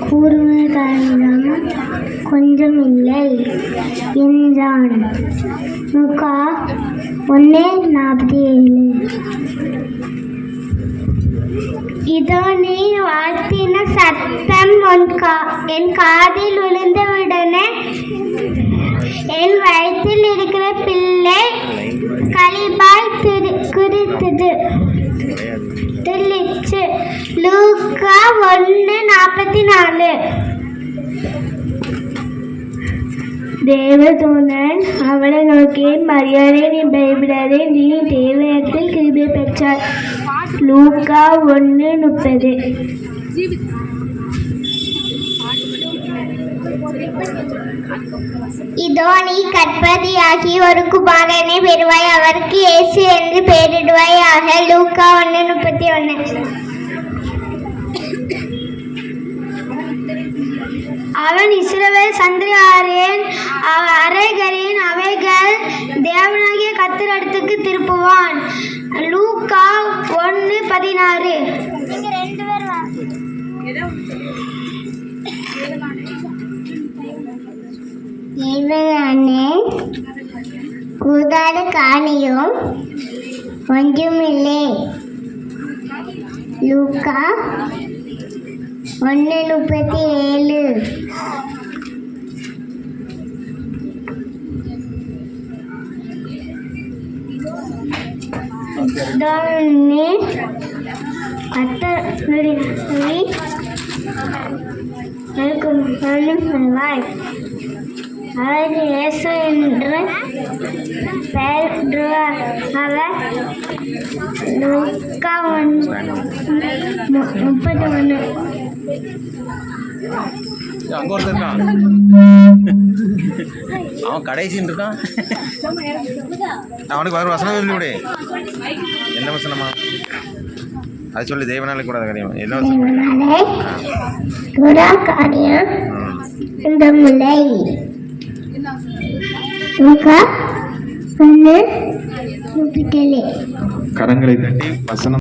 கூறும் காரணம் கொஞ்சமில்லை என்றான். லூக்கா 1:47. இதோ நீ வாழ்த்தின சத்தம் என் காதில் விழுந்தவுடனே என் வயிற்றில் இருக்கிற பிள்ளை களிப்பாய் துள்ளிச்சு. லூக்கா 1:44. தேவதூதன் அவளை நோக்கி, மரியாதை, நீ பயப்படாதே, நீ தேவனிடத்தில் கிருபை பெற்றாய். லூக்கா 1:30. இதோ நீ கர்ப்பவதியாகி ஒரு குமாரனை பெறுவாய், அவருக்கு இயேசு என்று பெயரிடுவாயாக. லூக்கா 1:31. அவன் இஸ்ரவேல் சந்ததியாரின் அறைகளின் அவைகள் தேவனாகிய கர்த்தரிடத்துக்கு திருப்புவான். லூக்கா 1:16. கூதாடு காணியும் ஒன்றுமில்லை. லூக்கா 1:37. அவர் இயேசு என்று பெயரிடுவார். அவர் லூக்கா 1:31. அவன் கடைசின்னு இருக்கான். அவனுக்கு வேறு வசனம் சொல்லி என்ன வசனமா அது சொல்லி தேவனாலே கூடாத காரியம் என்ன காரியம் இந்த முலை கரங்களை தட்டி வசனம்